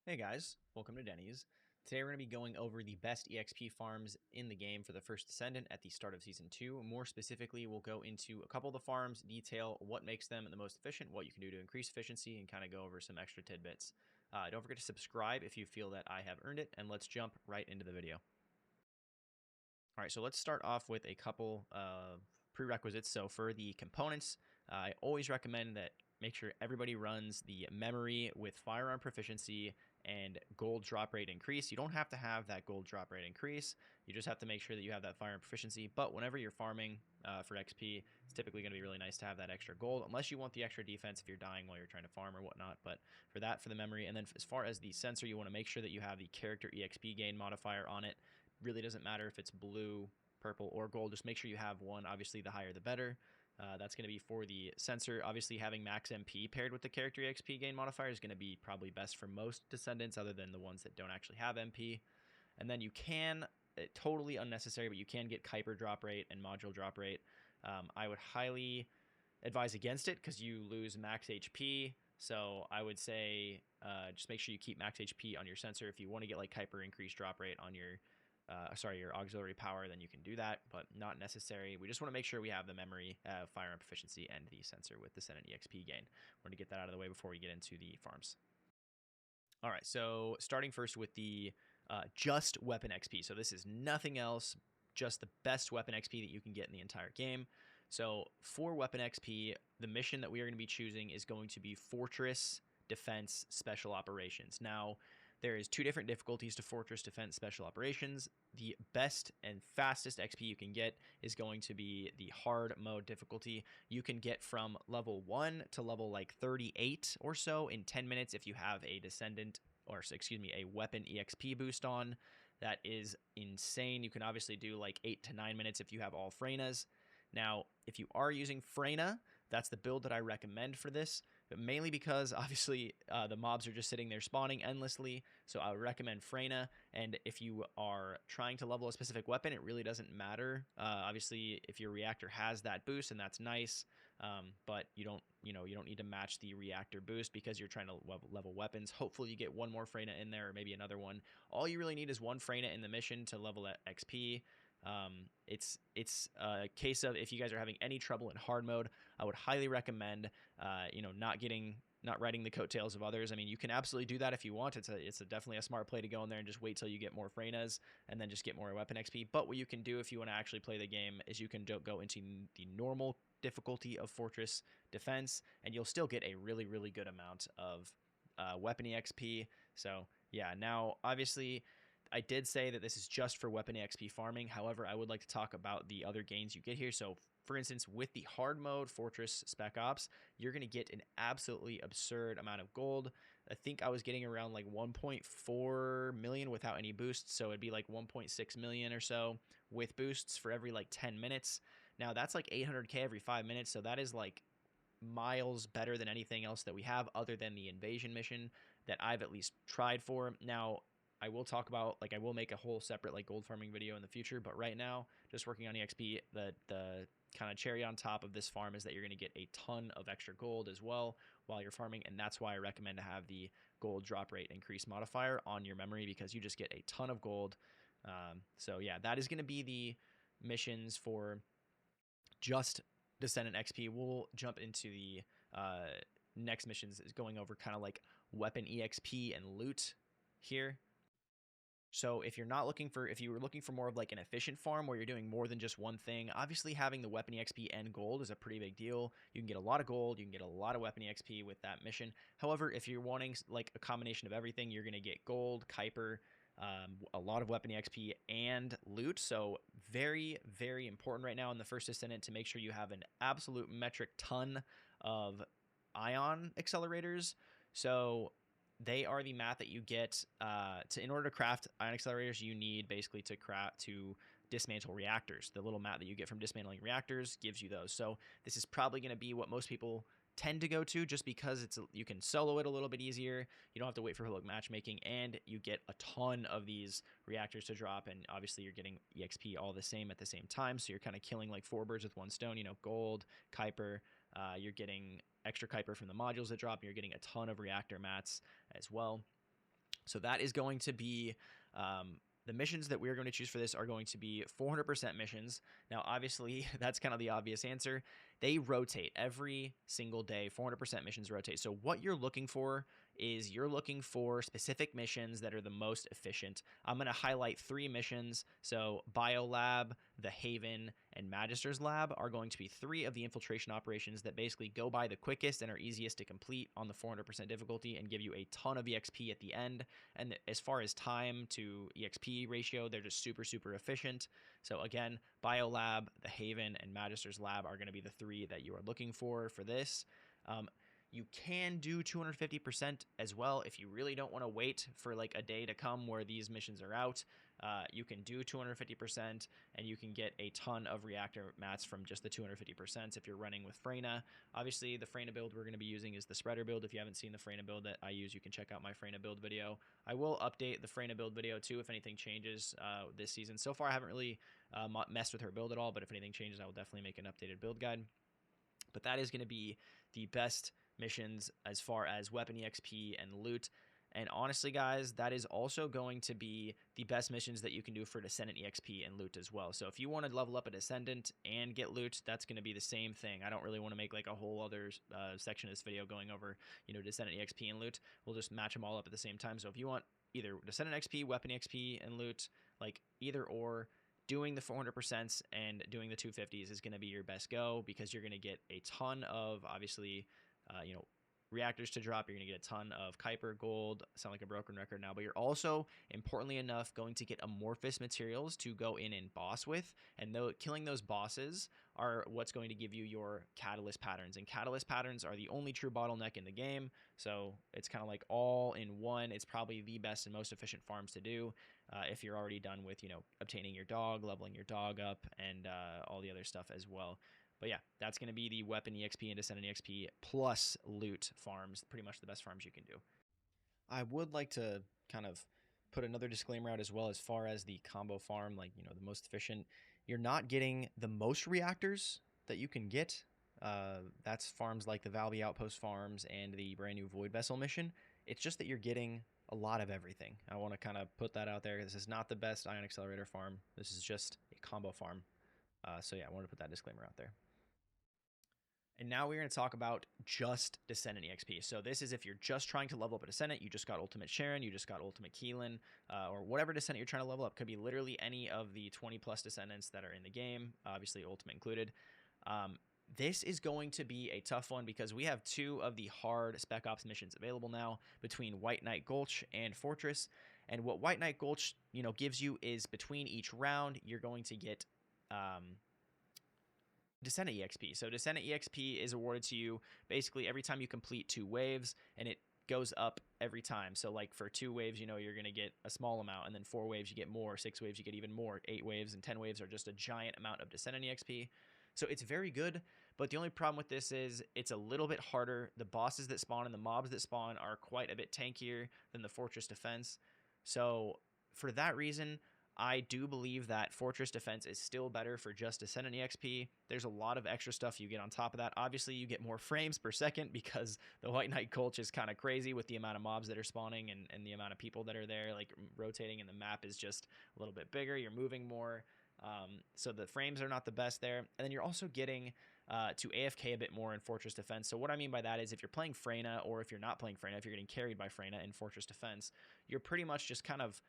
Hey guys, welcome to Denny's. Today we're going to be going over the best EXP farms in the game for the first Descendant at the start of Season 2. More specifically, we'll go into a couple of the farms, detail what makes them the most efficient, what you can do to increase efficiency, and kind of go over some extra tidbits. Don't forget to subscribe if you feel that I have earned it, and let's jump right into the video. All right, so let's start off with a couple of prerequisites. So for the components, I always recommend that make sure everybody runs the memory with firearm proficiency and gold drop rate increase. You don't have to have that gold drop rate increase. You just have to make sure that you have that firearm proficiency. But whenever you're farming for XP, it's typically going to be really nice to have that extra gold, unless you want the extra defense if you're dying while you're trying to farm or whatnot. But for that, for the memory. And then as far as the sensor, you want to make sure that you have the character EXP gain modifier on it. Really doesn't matter if it's blue, purple, or gold. Just make sure you have one. Obviously, the higher the better. That's going to be for the sensor. Obviously, having max MP paired with the character EXP gain modifier is going to be probably best for most Descendants, other than the ones that don't actually have MP. And then you can, totally unnecessary, but you can get Kuiper drop rate and module drop rate. I would highly advise against it because you lose max HP. So I would say just make sure you keep max HP on your sensor. If you want to get like Kuiper increased drop rate on your your auxiliary power, then you can do that, but not necessary. We just want to make sure we have the memory, firearm proficiency, and the sensor with Descendant EXP gain. We're going to get that out of the way before we get into the farms. All right, so starting first with the just weapon XP. So this is nothing else, just the best weapon XP that you can get in the entire game. So for weapon XP, the mission that we are going to be choosing is going to be Fortress Defense Special Operations. Now, there is two different difficulties to Fortress Defense Special Operations. The best and fastest XP you can get is going to be the hard mode difficulty. You can get from level 1 to level like 38 or so in 10 minutes if you have a Descendant, or excuse me, a weapon EXP boost on. That is insane. You can obviously do like 8 to 9 minutes if you have all Freynas. Now, if you are using Freyna, that's the build that I recommend for this, but mainly because obviously the mobs are just sitting there spawning endlessly, so I would recommend Freyna. And if you are trying to level a specific weapon, it really doesn't matter. Obviously, if your reactor has that boost, and that's nice, but you don't need to match the reactor boost because you're trying to level weapons. Hopefully, you get one more Freyna in there, or maybe another one. All you really need is one Freyna in the mission to level that XP. It's a case of if you guys are having any trouble in hard mode, I would highly recommend not riding the coattails of others. I mean, you can absolutely do that if you want. It's definitely a smart play to go in there and just wait till you get more Freynas and then just get more weapon XP. But what you can do if you want to actually play the game is you can go into the normal difficulty of Fortress Defense, and you'll still get a really, really good amount of weapon EXP. So yeah, now obviously I did say that this is just for weapon EXP farming. However, I would like to talk about the other gains you get here. So for instance, with the hard mode Fortress Spec Ops, you're going to get an absolutely absurd amount of gold. I think I was getting around like 1.4 million without any boosts. So it'd be like 1.6 million or so with boosts for every like 10 minutes. Now that's like 800k every 5 minutes. So that is like miles better than anything else that we have other than the invasion mission that I've at least tried for. Now, I will talk about, like, I will make a whole separate like gold farming video in the future, but right now, just working on EXP, the kind of cherry on top of this farm is that you're going to get a ton of extra gold as well while you're farming, and that's why I recommend to have the gold drop rate increase modifier on your memory, because you just get a ton of gold. So yeah, that is going to be the missions for just Descendant XP. We'll jump into the next missions, is going over kind of like weapon EXP and loot here. So if you were looking for more of like an efficient farm where you're doing more than just one thing, obviously having the weapon EXP and gold is a pretty big deal. You can get a lot of gold, you can get a lot of weapon EXP with that mission. However, if you're wanting like a combination of everything, you're going to get gold, Kuiper, a lot of weapon EXP, and loot. So very, very important right now in the first Descendant to make sure you have an absolute metric ton of ion accelerators. So they are the mat that you get in order to craft ion accelerators. You need basically to dismantle reactors. The little mat that you get from dismantling reactors gives you those. So this is probably going to be what most people tend to go to, just because you can solo it a little bit easier. You don't have to wait for heroic matchmaking, and you get a ton of these reactors to drop, and obviously you're getting EXP all the same at the same time. So you're kind of killing like 4 birds with one stone. Gold, Kuiper. You're getting extra Kuiper from the modules that drop, and you're getting a ton of reactor mats as well. So that is going to be the missions that we're going to choose for this are going to be 400% missions. Now, obviously, that's kind of the obvious answer. They rotate every single day. 400% missions rotate. So what you're looking for is you're looking for specific missions that are the most efficient. I'm going to highlight 3 missions. So Biolab, the Haven, and Magister's Lab are going to be 3 of the infiltration operations that basically go by the quickest and are easiest to complete on the 400% difficulty and give you a ton of EXP at the end. And as far as time to EXP ratio, they're just super, super efficient. So again, Biolab, the Haven, and Magister's Lab are going to be the 3 that you are looking for this. You can do 250% as well if you really don't want to wait for like a day to come where these missions are out. You can do 250% and you can get a ton of reactor mats from just the 250% if you're running with Freyna. Obviously, the Freyna build we're going to be using is the spreader build. If you haven't seen the Freyna build that I use, you can check out my Freyna build video. I will update the Freyna build video too if anything changes this season. So far, I haven't really messed with her build at all, but if anything changes, I will definitely make an updated build guide. But that is going to be the best missions as far as weapon EXP and loot. And honestly, guys, that is also going to be the best missions that you can do for Descendant EXP and loot as well. So if you want to level up a Descendant and get loot, that's going to be the same thing. I don't really want to make like a whole other section of this video going over, Descendant EXP and loot. We'll just match them all up at the same time. So if you want either Descendant XP, weapon EXP, and loot, like either or, doing the 400% and doing the 250s is going to be your best go because you're going to get a ton of, obviously, reactors to drop. You're going to get a ton of Kuiper gold. Sound like a broken record now, but you're also, importantly enough, going to get amorphous materials to go in and boss with. And killing those bosses are what's going to give you your catalyst patterns. And catalyst patterns are the only true bottleneck in the game. So it's kind of like all in one. It's probably the best and most efficient farms to do if you're already done with, obtaining your dog, leveling your dog up, and all the other stuff as well. But yeah, that's going to be the weapon EXP and Descendant EXP plus loot farms, pretty much the best farms you can do. I would like to kind of put another disclaimer out as well as far as the combo farm, like, the most efficient. You're not getting the most reactors that you can get. That's farms like the Valby Outpost farms and the brand new Void Vessel mission. It's just that you're getting a lot of everything. I want to kind of put that out there. This is not the best Ion Accelerator farm. This is just a combo farm. So yeah, I wanted to put that disclaimer out there. And now we're going to talk about just Descendant EXP. So this is if you're just trying to level up a Descendant, you just got Ultimate Sharon, you just got Ultimate Keelan, or whatever Descendant you're trying to level up. Could be literally any of the 20 plus Descendants that are in the game, obviously Ultimate included. This is going to be a tough one because we have 2 of the hard Spec Ops missions available now between White Knight Gulch and Fortress. And what White Knight Gulch, gives you is between each round, you're going to get Descendant EXP. So Descendant EXP is awarded to you basically every time you complete 2 waves, and it goes up every time. So like for 2 waves, you're going to get a small amount, and then 4 waves you get more, 6 waves you get even more, 8 waves and 10 waves are just a giant amount of Descendant EXP. So it's very good, but the only problem with this is it's a little bit harder. The bosses that spawn and the mobs that spawn are quite a bit tankier than the Fortress Defense. So for that reason, I do believe that Fortress Defense is still better for just Descendant EXP. There's a lot of extra stuff you get on top of that. Obviously, you get more frames per second because the White Knight Gulch is kind of crazy with the amount of mobs that are spawning and the amount of people that are there, like rotating, and the map is just a little bit bigger. You're moving more. So the frames are not the best there. And then you're also getting to AFK a bit more in Fortress Defense. So what I mean by that is if you're playing Freyna, or if you're not playing Freyna, if you're getting carried by Freyna in Fortress Defense, you're pretty much just kind of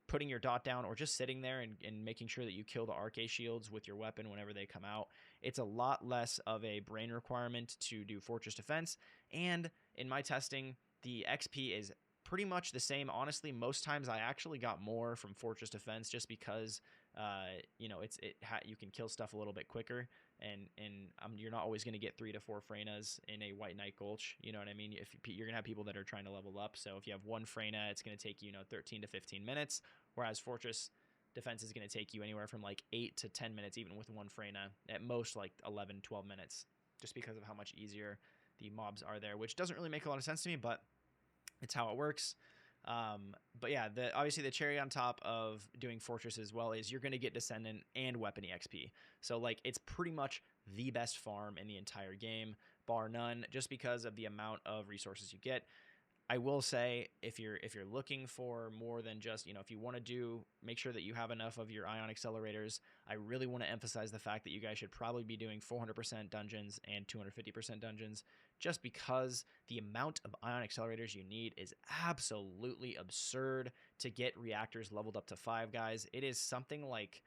putting your dot down or just sitting there and making sure that you kill the Arcade shields with your weapon whenever they come out. It's a lot less of a brain requirement to do Fortress Defense. And in my testing, the XP is pretty much the same. Honestly, most times I actually got more from Fortress Defense just because you can kill stuff a little bit quicker, and you're not always going to get 3 to 4 Freynas in a White Knight Gulch. You know what I mean? If you're going to have people that are trying to level up, so if you have 1 Freyna, it's going to take you 13 to 15 minutes, whereas Fortress Defense is going to take you anywhere from like 8 to 10 minutes, even with 1 Freyna, at most like 11, 12 minutes, just because of how much easier the mobs are there, which doesn't really make a lot of sense to me, but it's how it works. But yeah, obviously the cherry on top of doing Fortress as well is you're going to get Descendant and Weapon EXP. So like it's pretty much the best farm in the entire game, bar none, just because of the amount of resources you get. I will say, if you're looking for more than just, if you want to make sure that you have enough of your ion accelerators, I really want to emphasize the fact that you guys should probably be doing 400% dungeons and 250% dungeons, just because the amount of ion accelerators you need is absolutely absurd to get reactors leveled up to 5, guys. It is something like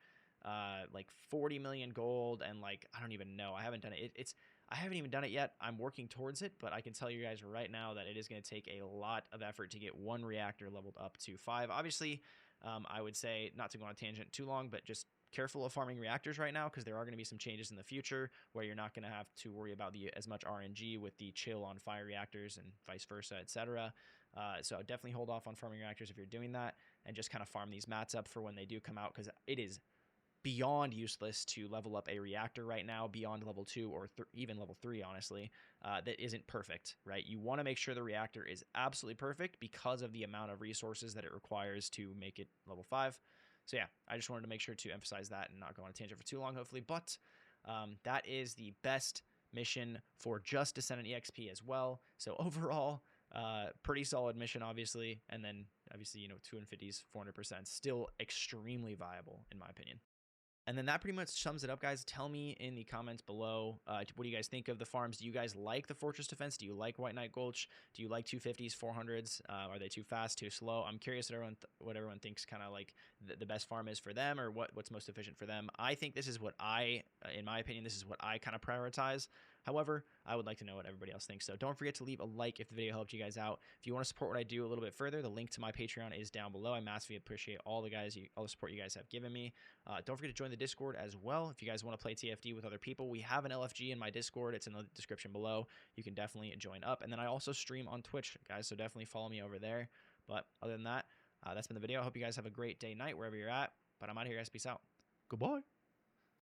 40 million gold, and I don't even know. I haven't done it. I haven't even done it yet. I'm working towards it, but I can tell you guys right now that it is going to take a lot of effort to get one reactor leveled up to 5. Obviously, I would say, not to go on a tangent too long, but just careful of farming reactors right now, because there are going to be some changes in the future where you're not going to have to worry about as much RNG with the chill on fire reactors and vice versa, etc. So definitely hold off on farming reactors if you're doing that, and just kind of farm these mats up for when they do come out, because it is beyond useless to level up a reactor right now beyond level 2 or even level 3, honestly, that isn't perfect, right? You want to make sure the reactor is absolutely perfect because of the amount of resources that it requires to make it level 5. So yeah, I just wanted to make sure to emphasize that and not go on a tangent for too long, hopefully. But that is the best mission for just Descendant EXP as well. So overall, pretty solid mission, obviously. And then obviously, 250s, 400%, still extremely viable in my opinion. And then that pretty much sums it up, guys. Tell me in the comments below, what do you guys think of the farms? Do you guys like the Fortress Defense? Do you like White Knight Gulch? Do you like 250s, 400s? Are they too fast, too slow? I'm curious what everyone thinks kind of like the best farm is for them, or what's most efficient for them. I think this is what in my opinion, this is what I kind of prioritize. However, I would like to know what everybody else thinks. So don't forget to leave a like if the video helped you guys out. If you want to support what I do a little bit further, the link to my Patreon is down below. I massively appreciate all the support you guys have given me. Don't forget to join the Discord as well. If you guys want to play TFD with other people, we have an LFG in my Discord. It's in the description below. You can definitely join up. And then I also stream on Twitch, guys, so definitely follow me over there. But other than that, that's been the video. I hope you guys have a great day, night, wherever you're at. But I'm out of here, guys. Peace out. Goodbye.